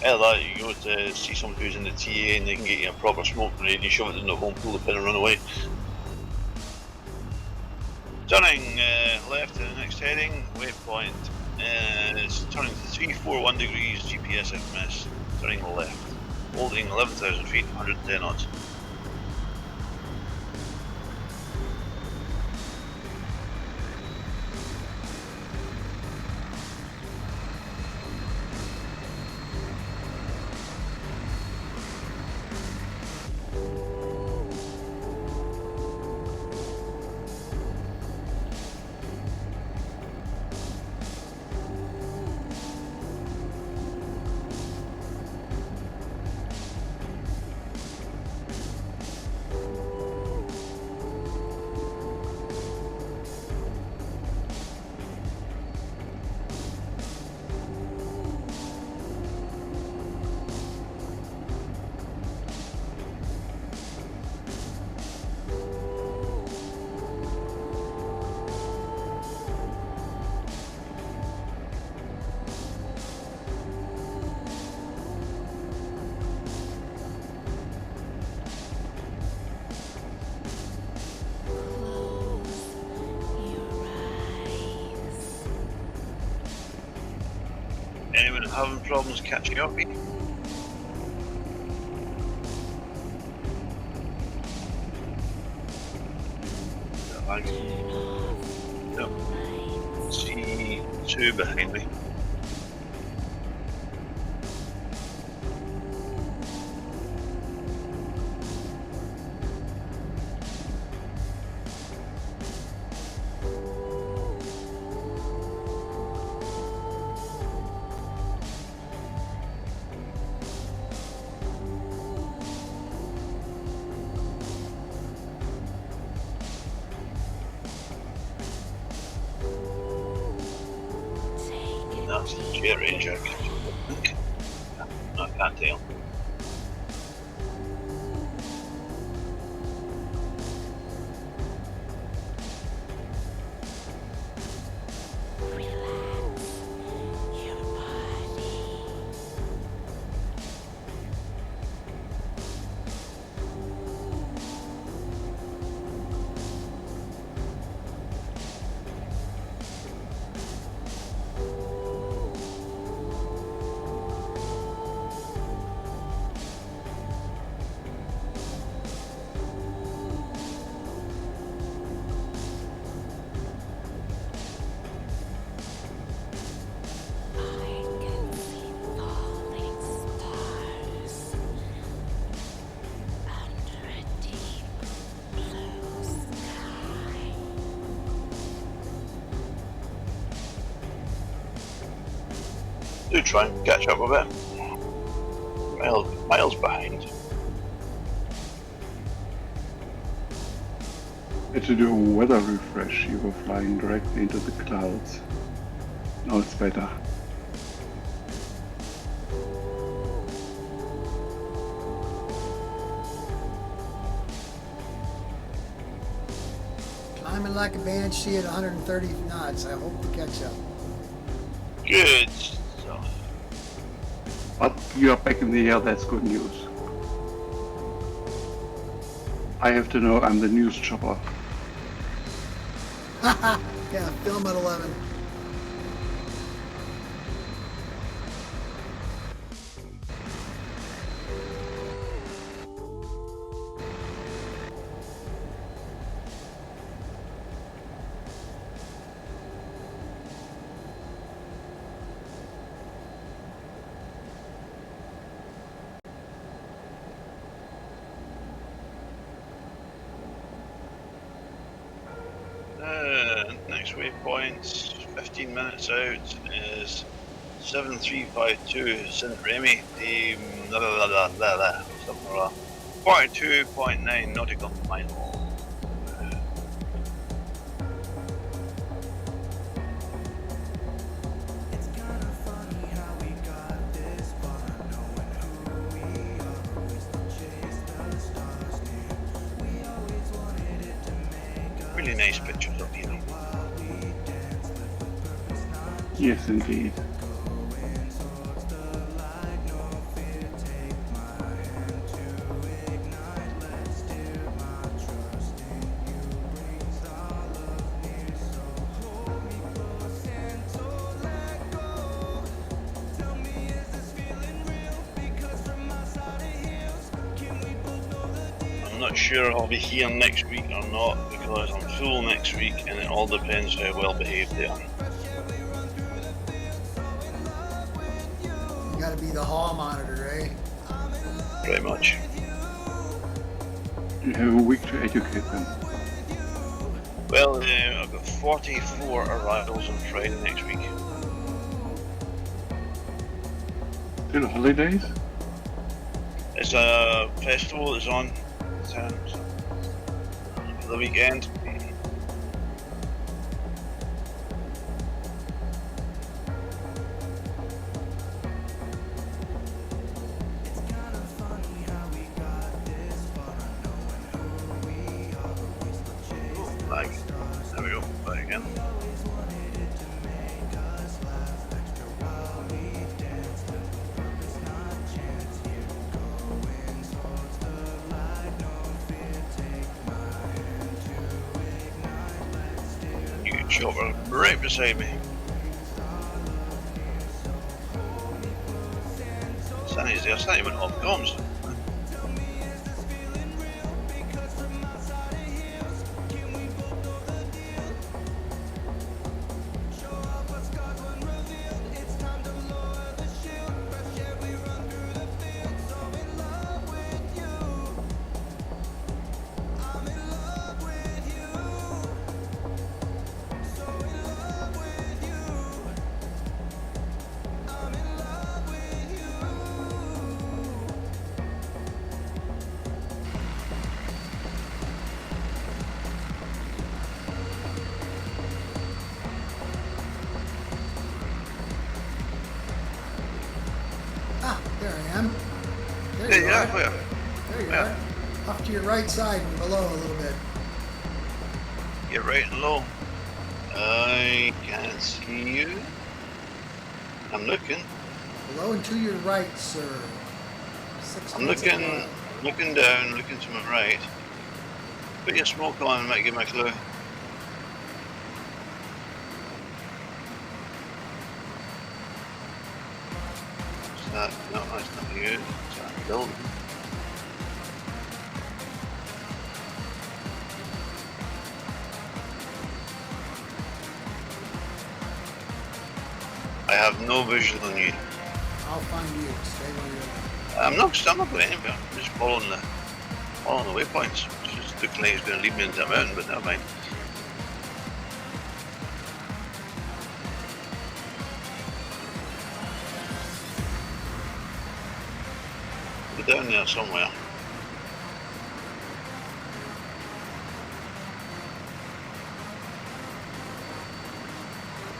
Either that, you go to see someone who's in the TA and they can get you a proper smoke grenade, you shove it in the hole, pull the pin and run away. Turning left to the next heading, waypoint is turning to 341 degrees, GPS FMS, turning left, holding 11,000 feet, 110 knots. Anyone having problems catching up? Yep. See two behind me. That's the jet ranger. I can't tell. Do try and catch up a bit. Miles behind. To do a weather refresh, you were flying directly into the clouds. Now it's better. Climbing like a banshee at 130 knots. I hope to catch up. Good. But you are back in the air, that's good news. I have to know I'm the news chopper. Yeah, film at 11. Next waypoint, 15 minutes out, is 7352 St. Remy, 42.9 nautical mile. Really nice pictures of you. Yes, indeed. not sure I'll be here next week or not because I'm full next week and it all depends how well behaved they are. You gotta be the hall monitor, eh? Pretty much. You have a week to educate them. Well, I've got 44 arrivals on Friday next week. Still holidays? It's a festival that's on for the weekend. There we go, back again. You can chopper right beside me. Sunny's there, Sunny went off comms. There I am. There Hey, you yeah, are. where? There you Yeah. are. Off to your right side and below a little bit. You're right and low. I can't see you. I'm looking. Below and to your right, sir. I'm looking down, looking to my right. Put your smoke on, might give me a clue. That, no, that's not you. It's that building. I have no visual on you. I'll find you. Stay where I'm not going anywhere. I'm just following the waypoints. It's just looking like it's going to lead me into a mountain, but never mind. We're down there somewhere.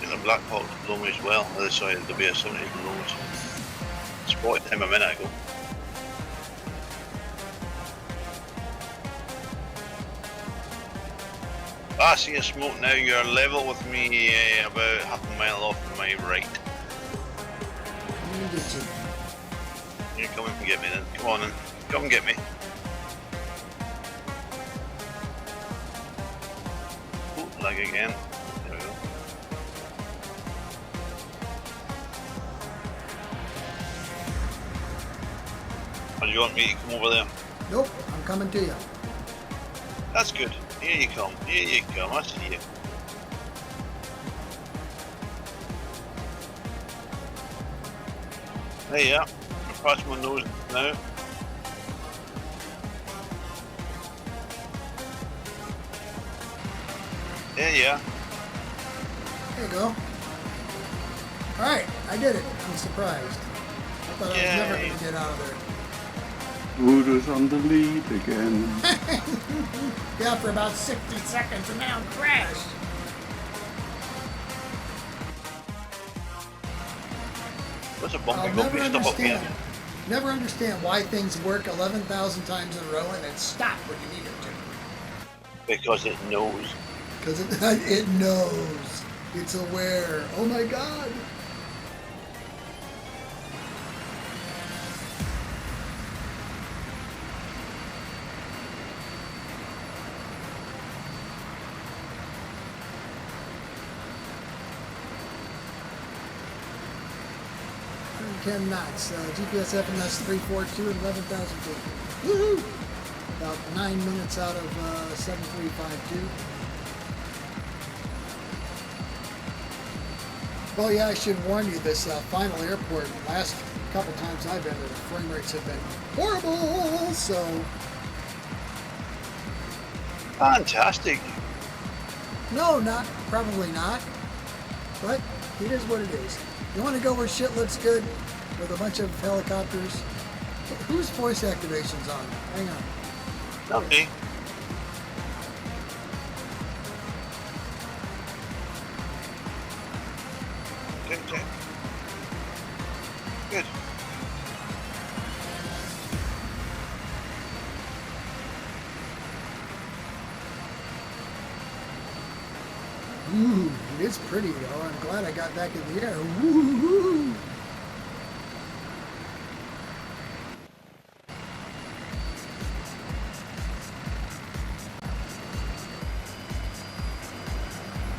And the black hawk below me as well. Other side of the beer, 70 below us. Spotted him a minute ago. I see a smoke now. You're level with me, about half a mile off to my right. I'm gonna get you. You come and get me then. Come on then. Come and get me. Oh, lag again. There we go. Or do you want me to come over there? Nope, I'm coming to you. That's good. Here you come. Here you come. I see you. There you are. Across my nose now. There you are. There you go. Alright, I did it. I'm surprised. I thought I was never Yay. going to get out of there. Voodoo's on the lead again. Yeah, for about 60 seconds and now crashed. What's a bumpy I'll bumpy never stuff up here? understand. Never understand why things work 11,000 times in a row and then stop when you need it to. Because it knows. Because it knows. It's aware. Oh my god. Ken knots. GPS FMS 342 and 11,000 feet. Woohoo! About 9 minutes out of 7352. Well, yeah, I should warn you, this final airport, last couple times I've been there, the frame rates have been horrible, so... Fantastic. No, probably not, but it is what it is. You want to go where shit looks good with a bunch of helicopters? Whose voice activation's on? Hang on. Not me. Okay. Good. Ooh, it is pretty though. I'm glad I got back in the air. Woo-hoo-hoo.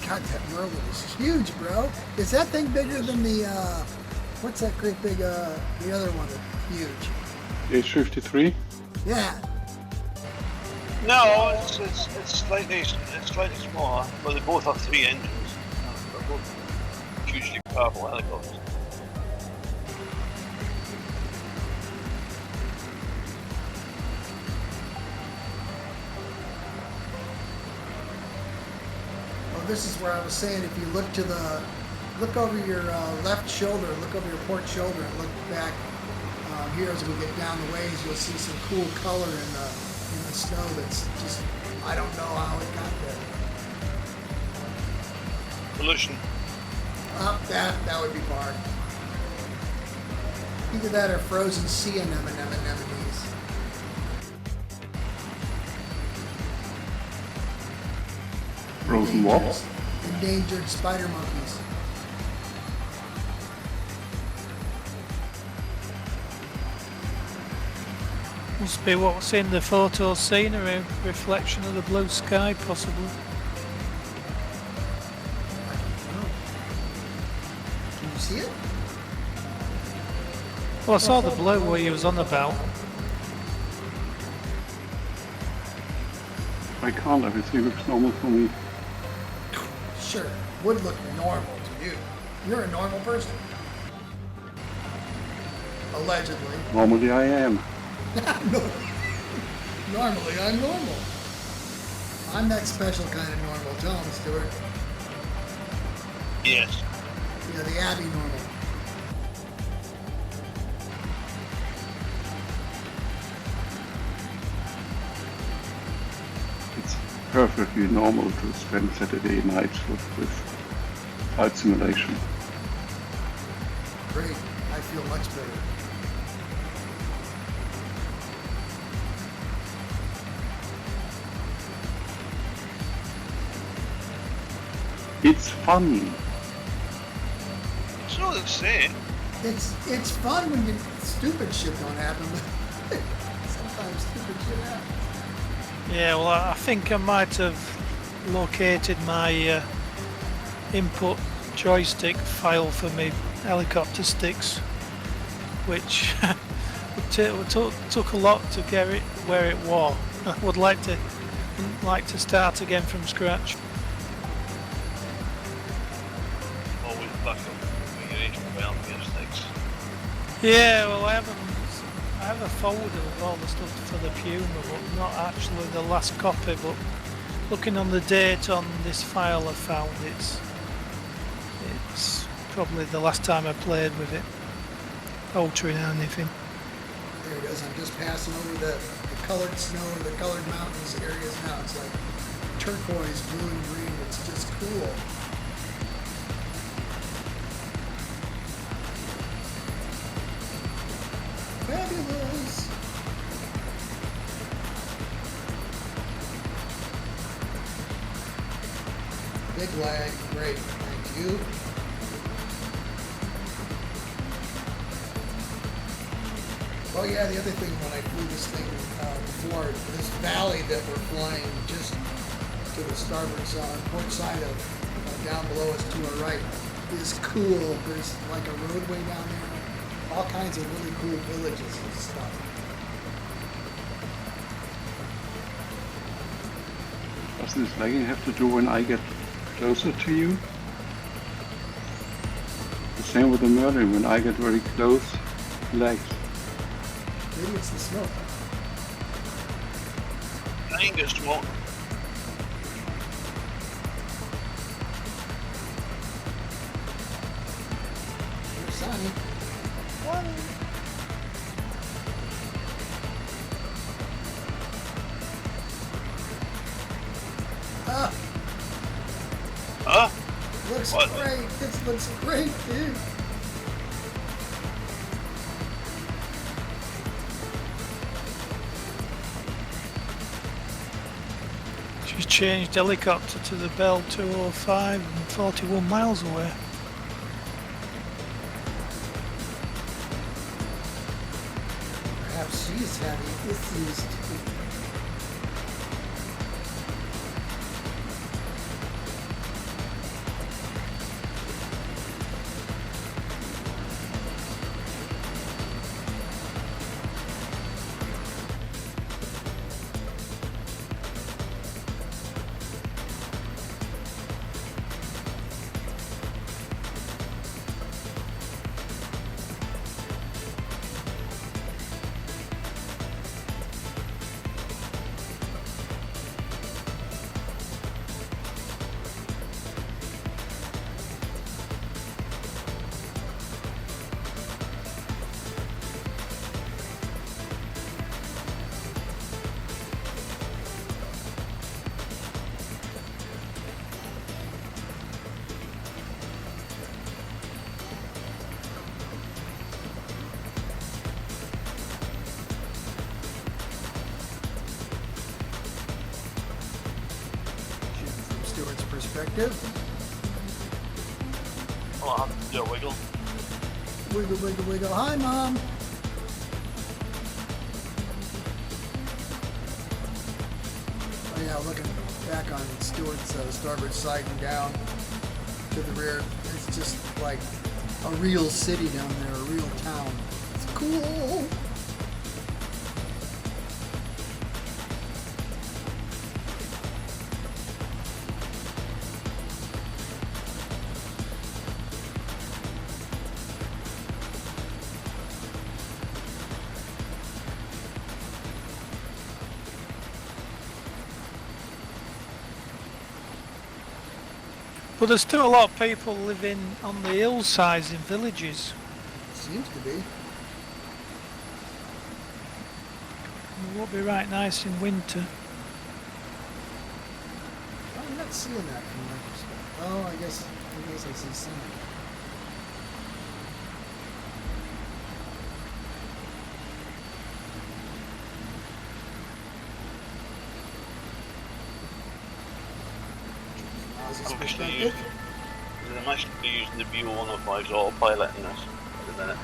God, that Merlin is huge, bro. Is that thing bigger than the, what's that great big, the other one that's huge? H53? Yeah. No, it's slightly smaller, but they both have 3 engines. They're both hugely powerful helicopters. Well, this is where I was saying, if you look over your left shoulder, look over your port shoulder, and look back here as we get down the ways, you'll see some cool color in the snow that's just, I don't know how it got there. Pollution. That would be barred. Either that or frozen sea anemones. Frozen what? Endangered spider monkeys. Must be what's in the photo scenery, reflection of the blue sky, possibly. I don't know. Can you see it? Well, I saw the blue where you was on about. I can't, everything looks normal for me. Sure, would look normal to you. You're a normal person. Allegedly. Normally I am. Normally, I'm normal. I'm that special kind of normal. Tell him, Stuart. Yes. Yeah, the Abbey normal. It's perfectly normal to spend Saturday nights with flight simulation. Great. I feel much better. It's fun. It's not insane. It's fun when stupid shit don't happen, but sometimes stupid shit happens. Yeah, well, I think I might have located my input joystick file for me helicopter sticks, which took a lot to get it where it was. I would like to start again from scratch. Always back up when you're HPL sticks. Yeah, well, I have a folder of all the stuff for the Puma, but not actually the last copy. But looking on the date on this file I found, it's probably the last time I played with it, altering anything. There it is. I'm just passing over the colored snow or the colored mountains areas now. It's like turquoise, blue, and green. It's just cool. Fabulous. Big lag. Great. Thank you. Oh yeah, the other thing when I flew this thing before, this valley that we're flying just to the starboard side, port side of, down below us to our right, is cool. There's like a roadway down there, all kinds of really cool villages and stuff. does this lagging have to do when I get closer to you? The same with the Merlin, when I get very close, it lags. Maybe it's the smoke. I ain't got smoke. There's Sonny. Ah, Huh? looks What? great. This looks great, dude. She's changed helicopter to the Bell 205 and 41 miles away. Perhaps she's having issues too. From Stuart's perspective. I'll have to do a wiggle. Wiggle, wiggle, wiggle. Hi, Mom. Oh, yeah, looking back on Stuart's starboard side and down to the rear, it's just like a real city down there, a real town. It's cool. But there's still a lot of people living on the hillsides in villages. Seems to be. It won't be right nice in winter. I'm not seeing that from my perspective. Oh, I guess I see some. I'm actually using the BO-105's autopilot in this at the minute.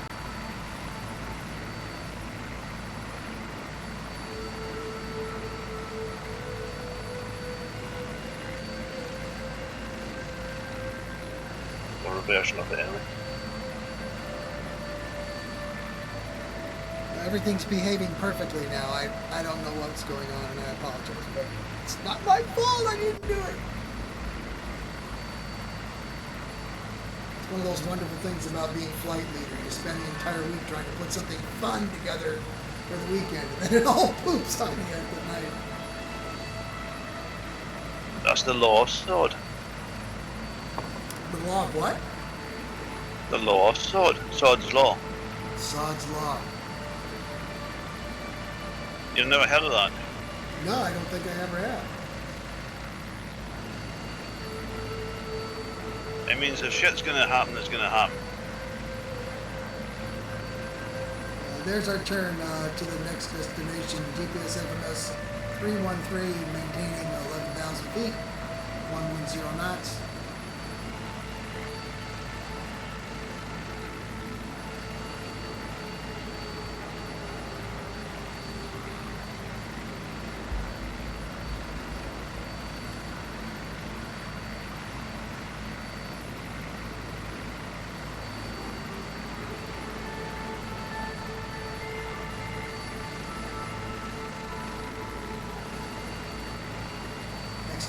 Or a version of it anyway. Everything's behaving perfectly now. I don't know what's going on, and I apologize, but it's not my fault. I didn't do it. It's one of those wonderful things about being flight leader. You spend the entire week trying to put something fun together for the weekend, and then it all poops on you at the night. That's the law of sword. The law of what? The law of sword. Sword's law. Sod's law. You've never heard of that? No, I don't think I ever have. It means if shit's gonna happen, it's gonna happen. There's our turn to the next destination, GPS FMS 313, maintaining 11,000 feet, 110 knots.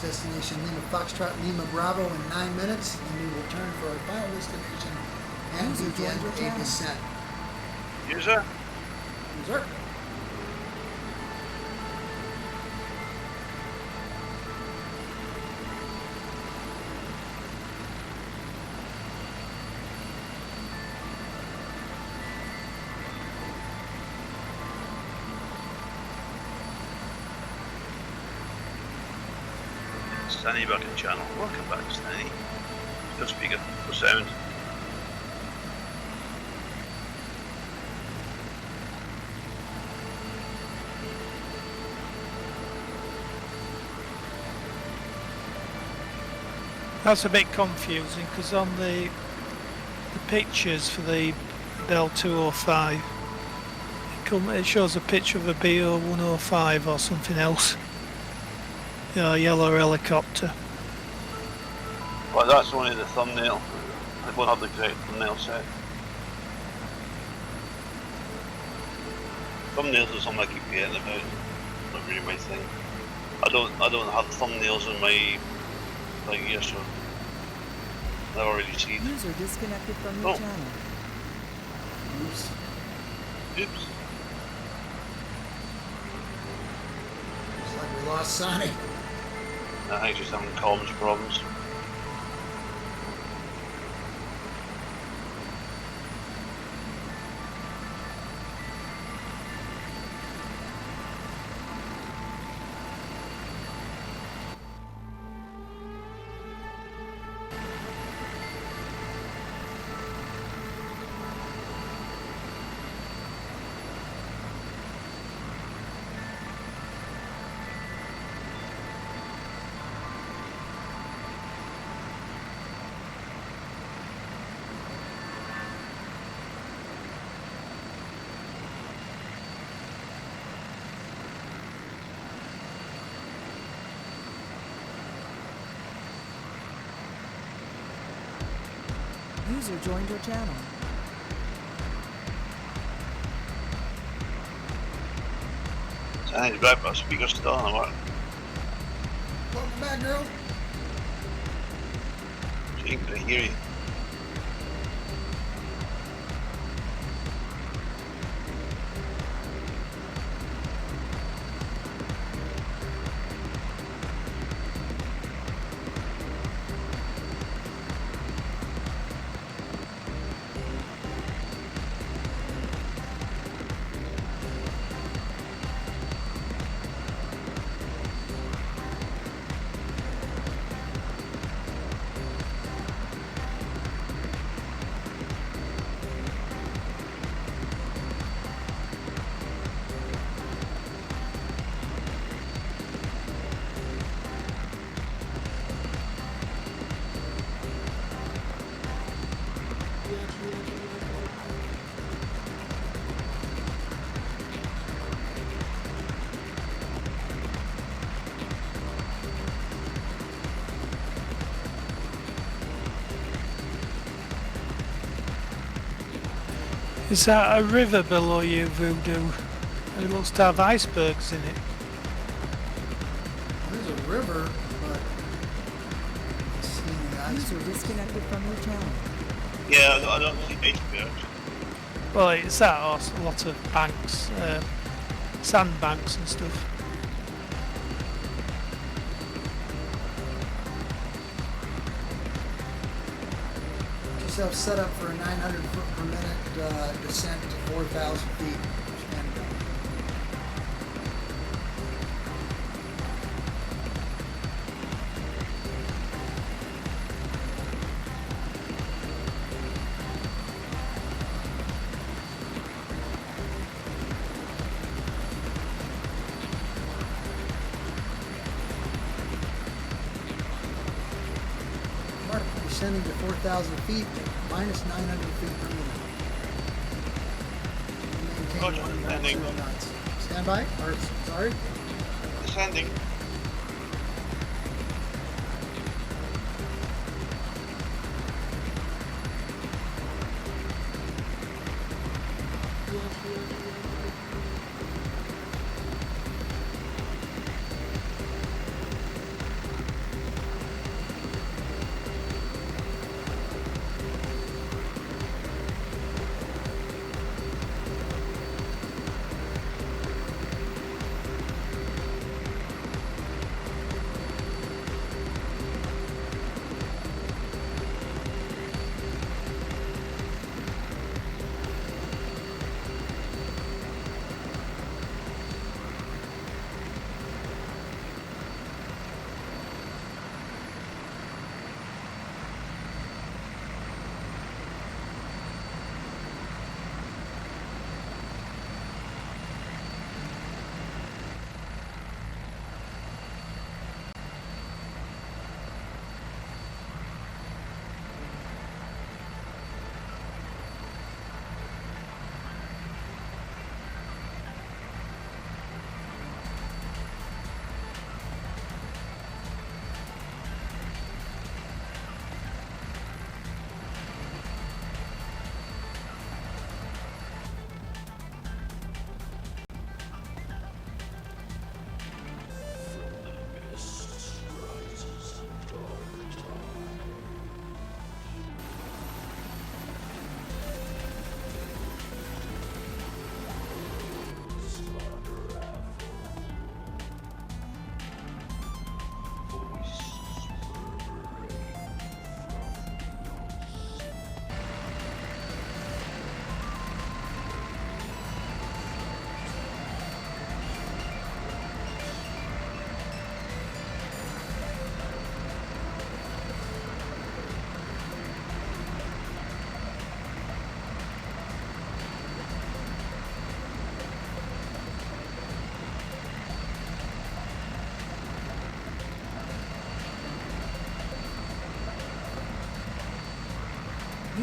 next destination, Lima Foxtrot, Lima Bravo in 9 minutes, and then we will turn for our final destination and begin a descent. User? Yes, sir. Stanley back in channel. Welcome back, Stanley. No speaker, no sound. That's a bit confusing because on the pictures for the Bell 205, it shows a picture of a BO 105 or something else. Yeah, a yellow helicopter. Well, that's only the thumbnail. I won't have the correct thumbnail set. Thumbnails is something I keep forgetting about. Not really my thing. I don't have thumbnails on my thing here, so I've already seen. User disconnected from your channel. Oops. Oops. Looks like we lost Sonny. I think just having comms problems. User joined your channel. I think back, but speaker's still on. What? Welcome back, girl. She ain't gonna hear you. Is that a river below you, Voodoo? It looks to have icebergs in it. There's a river, but I see the ice. User disconnected from your channel. Yeah, I don't see icebergs. Well, it's that or a lot of banks, sandbanks and stuff. Yourself set up for a 900 foot per minute descent to 4,000 feet. Stand by. Mark, descending to 4,000 feet, minus 900 feet per minute. Roger, Maintain 1 landing. 0 knots. Stand by, or sorry. Descending.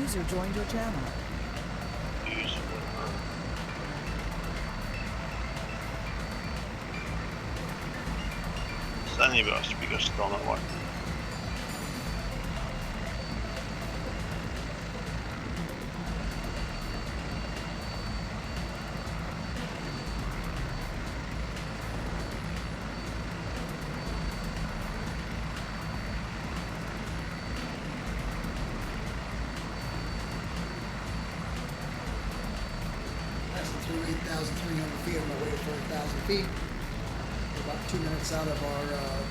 User joined your channel. Use standing by speaker still not working. Through 8,300 feet on my way to 4,000 feet. We're about 2 minutes out of our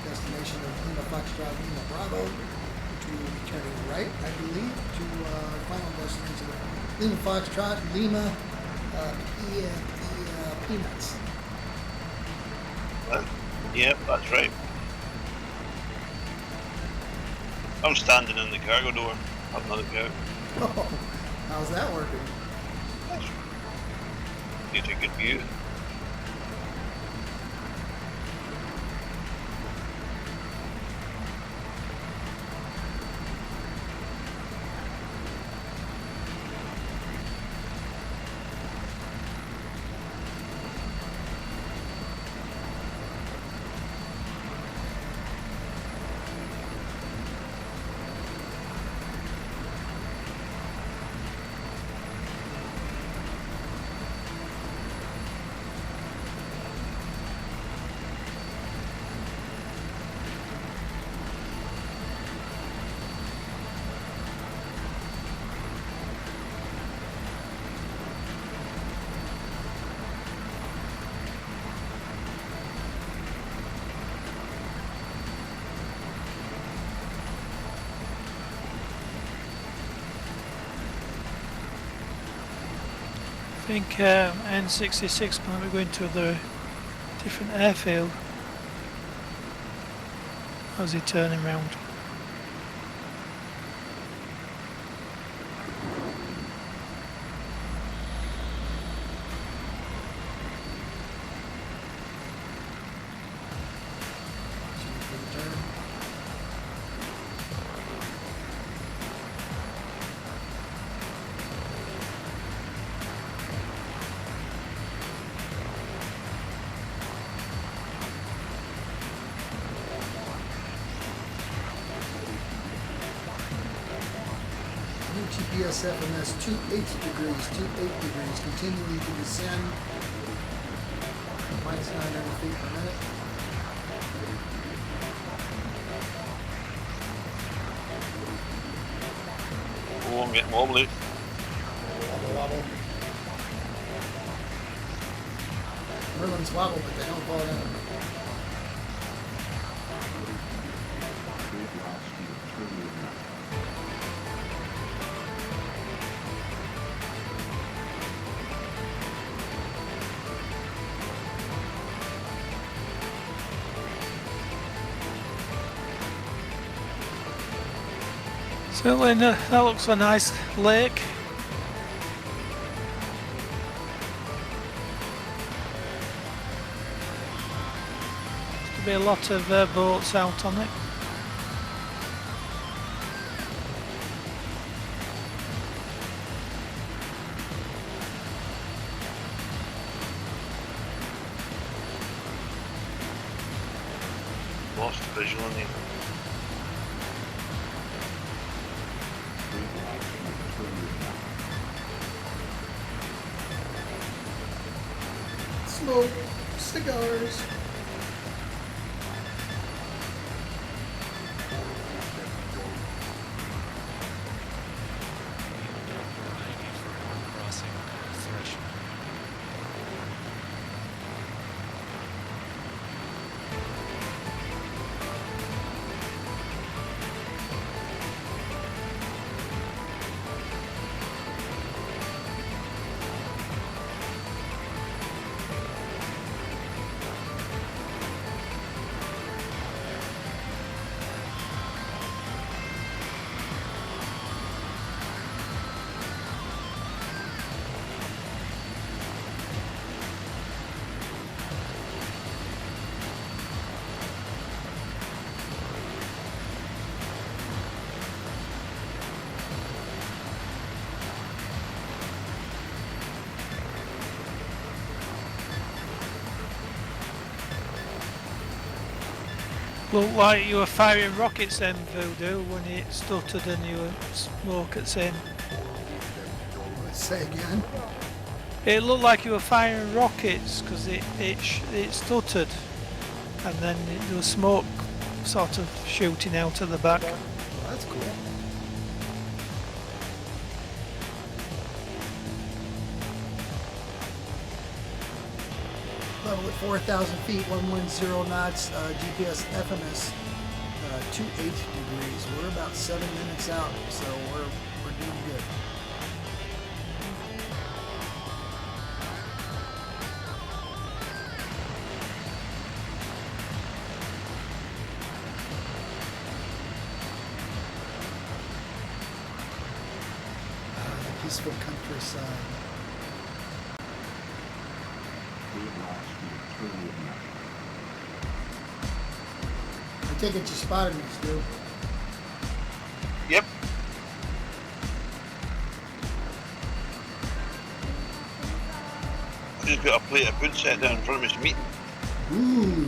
destination of Lima Foxtrot Lima Bravo, which we will be turning right, I believe, to our final destination of Lima Foxtrot Lima Peanuts. Yep, that's right. I'm standing in the cargo door. I've not looked out. Oh, how's that working? Get a good view. I think N66 might be going to the different airfield. How's he turning round? GPS FMS 28 degrees, continuing to descend. Minus 900 feet per minute. Oh, I'm getting wobbly. Wobble. Merlins wobble, but they don't fall down. Certainly, that looks a nice lake. There's be a lot of boats out on it. Lost visual in the Smoke, cigars. Looked like you were firing rockets then, Voodoo, when it stuttered and you were smoke at saying. Let's say again. It looked like you were firing rockets because it stuttered, and then there was smoke sort of shooting out of the back. Well, that's cool. Level at 4,000 feet, 110 knots, GPS FMS 28 degrees. We're about 7 minutes out, so we're doing good. The peaceful countryside. I take it you spotted me, Stu. Yep. I just got a plate of food set down in front of me to meet. Ooh.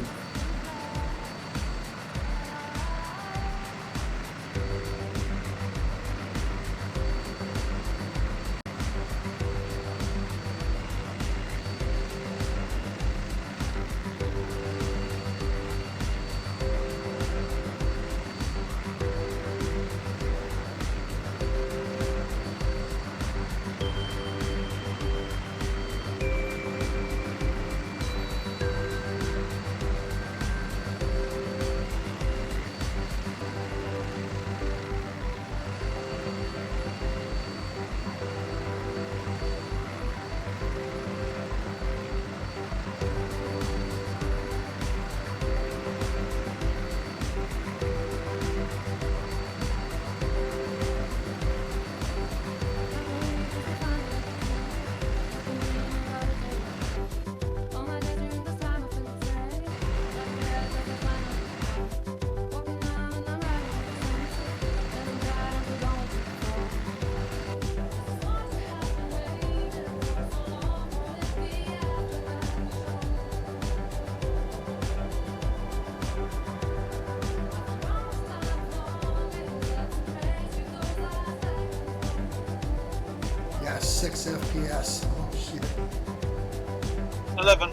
Yeah, 6 FPS. Oh, shit. 11.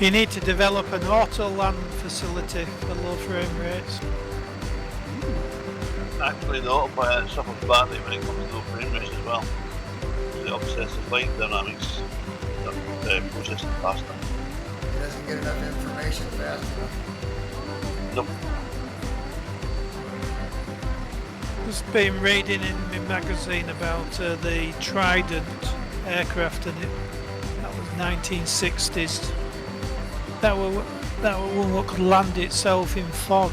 You need to develop an auto land facility for low frame rates. Actually, the autopilot suffers badly when it comes to low frame rates as well. It upsets the flight dynamics. The processing faster. It doesn't get enough information fast enough. Nope. Just been reading in my magazine about the Trident aircraft, and that was 1960s. That were one that could land itself in fog.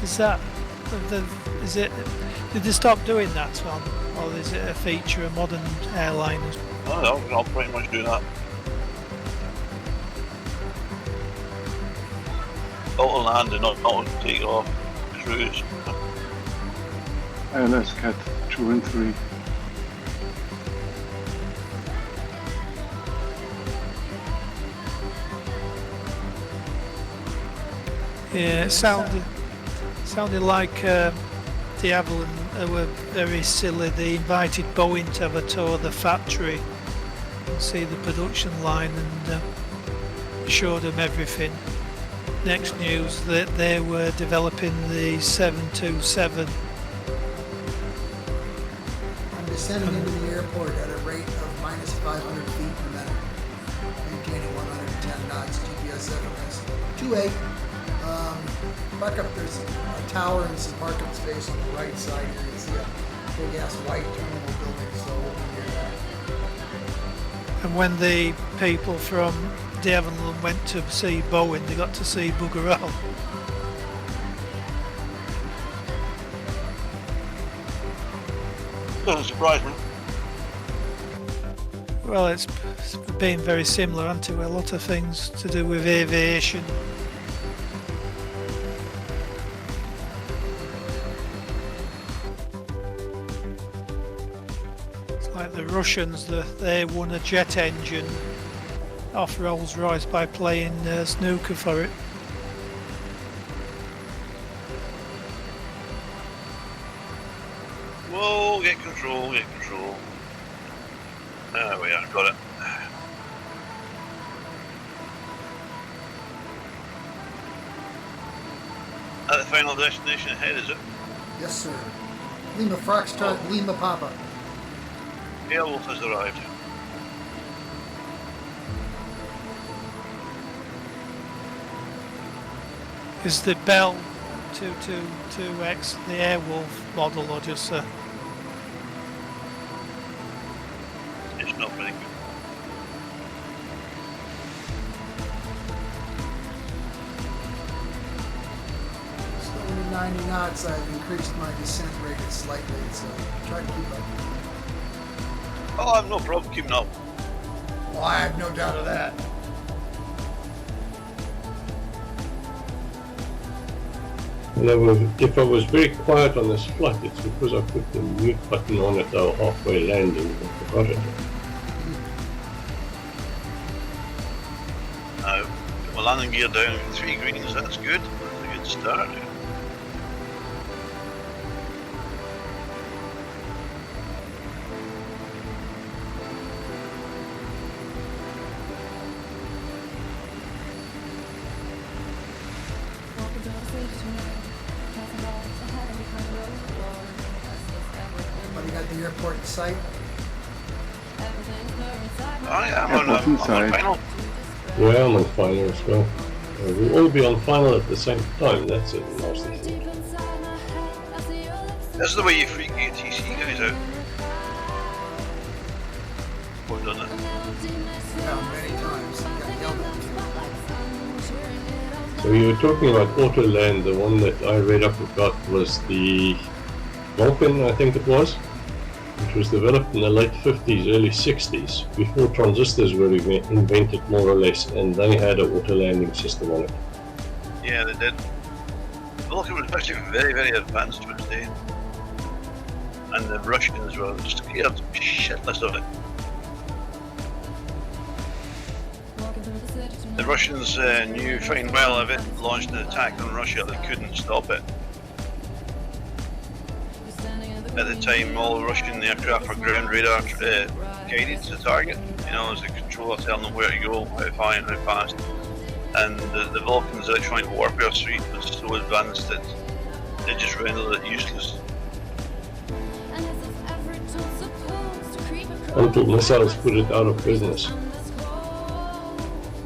Is that? Is it? Did they stop doing that on, or is it a feature of modern airliners? I don't know, I'll pretty much do that. Auto land and not auto take off, cruise. LS Cat 2 and 3. Yeah, it sounded like the Avalon were very silly. They invited Boeing to have a tour of the factory and see the production line, and showed them everything. Next news that they were developing the 727. I'm descending into the airport at a rate of minus 500 feet per minute, maintaining 110 knots, GPS FMS 28. Park up, there's a tower and some parking space on the right side here. You can see a big ass white terminal building, so we'll be here. And when the people from the Avalon went to see Boeing, they got to see bugger all. Doesn't surprise me. Well, it's been very similar, hasn't it? A lot of things to do with aviation. like the Russians, they won a jet engine off Rolls-Royce by playing snooker for it. Whoa, get control, get control. There we are, got it. At the final destination ahead, is it? Yes, sir. Lima Foxtrot, Lima Papa. Airwolf has arrived. Is the Bell 222X the Airwolf model or just It's not very good. Still under 90 knots. I've increased my descent rate slightly, so try to keep up. Oh, I have no problem keeping up. Oh, I have no doubt of that. And if I was very quiet on this flight, it's because I put the mute button on at our halfway landing and forgot it. Now, put my landing gear down with 3 greens, that's good. That's a good start. Everybody got the airport in sight? I am Airport's on inside. final. Yeah, I'm on final as well. We'll all be on final at the same time, that's it. Nasty thing. This is the way you freak ATC guys out. We've done it. Yeah, many times. Got yelled at. So you were talking about Autoland, the one that I read up about was the Vulcan, I think it was, which was developed in the late 50s, early 60s, before transistors were invented more or less, and they had an auto-landing system on it. Yeah, they did. The Vulcan was actually very, very advanced to its day. And the Russians were scared shitless of it. The Russians knew fine well if it launched an attack on Russia, they couldn't stop it. At the time, all Russian aircraft were ground radar guided to the target. You know, as the controller telling them where to go, how high and how fast. And the Vulcan's electronic warfare suite was so advanced that it just rendered it useless. Until missiles put it out of business.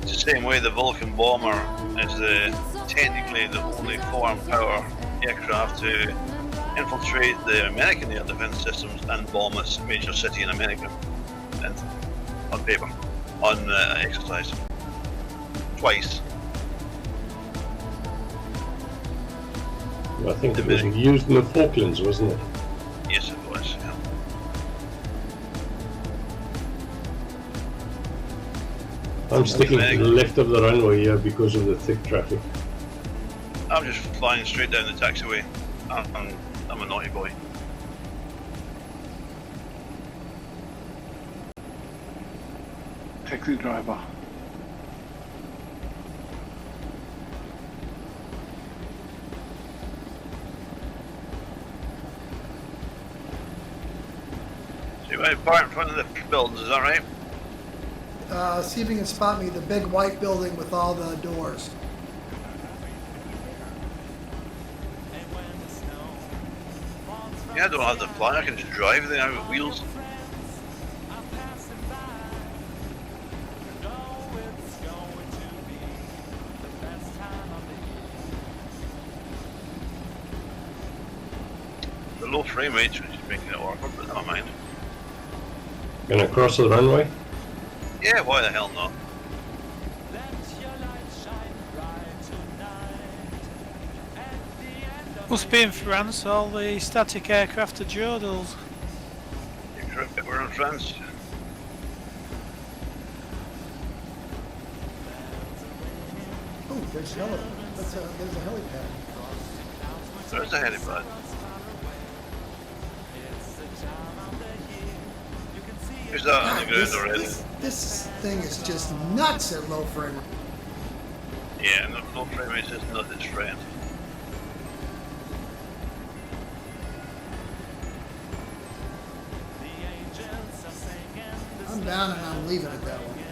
It's the same way the Vulcan bomber is technically the only foreign power aircraft to infiltrate the American air defense systems and bomb a major city in America. And on paper, on exercise. Twice. I think it was used in the Falklands, wasn't it? Yes, it was. Yeah. I'm sticking to the left of the runway here because of the thick traffic. I'm just flying straight down the taxiway. I'm a naughty boy. Taxi driver. So you went park in front of the buildings, is that right? See if you can spot me, the big white building with all the doors. Yeah, I don't have to fly, I can just drive there with wheels. The low frame rates are just making it awkward, but never mind. Gonna cross the runway? Yeah, why the hell not? must be in France, all the static aircraft are Jodels. We're in France. Oh, there's there's a helipad. There's a helipad. Is that on God, the ground this, already? this thing is just nuts at low frame rate. Yeah, no frame rate is not its friend. I'm down and I'm leaving it that way.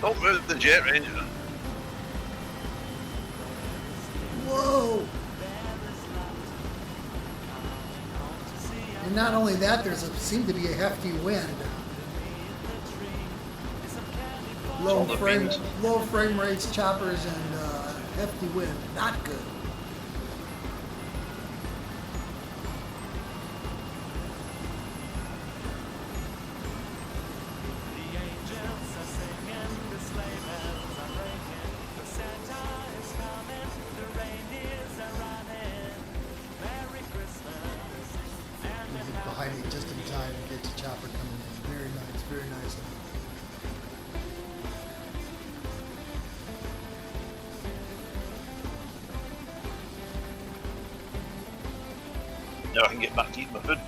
Don't move the jet engine. Whoa! And not only that, there's seemed to be a hefty wind. all the beans. Low frame rates, choppers, and hefty wind. Not good. Behind me just in time to get the chopper coming in. Very nice, very nice. Now I can get back to eating my food.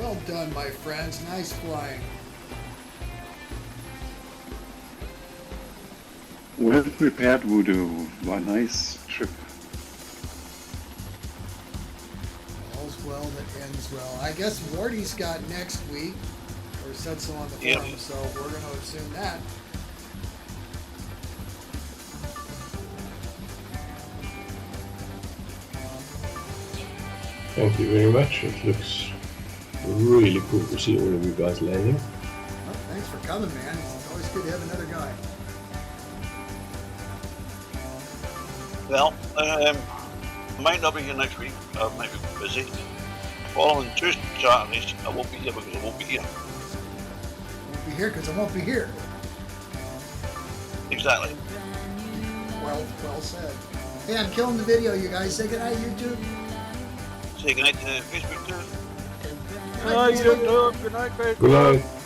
Well done, my friends. Nice flying. Well prepared, Voodoo. What a nice trip. All's well that ends well. I guess Wardy's got next week, or said so on the Yep. forum, so we're going to assume that. Thank you very much. It looks really cool to see all of you guys landing. Well, thanks for coming, man. It's always good to have another guy. Well, I might not be here next week. I might be busy. Following two Saturdays, I won't be here because I won't be here. Won't be here because I won't be here. Exactly. Well said. Hey, I'm killing the video, you guys. Say goodnight, YouTube. Say goodnight to Facebook too. Good night, Facebook. Good night, Good night.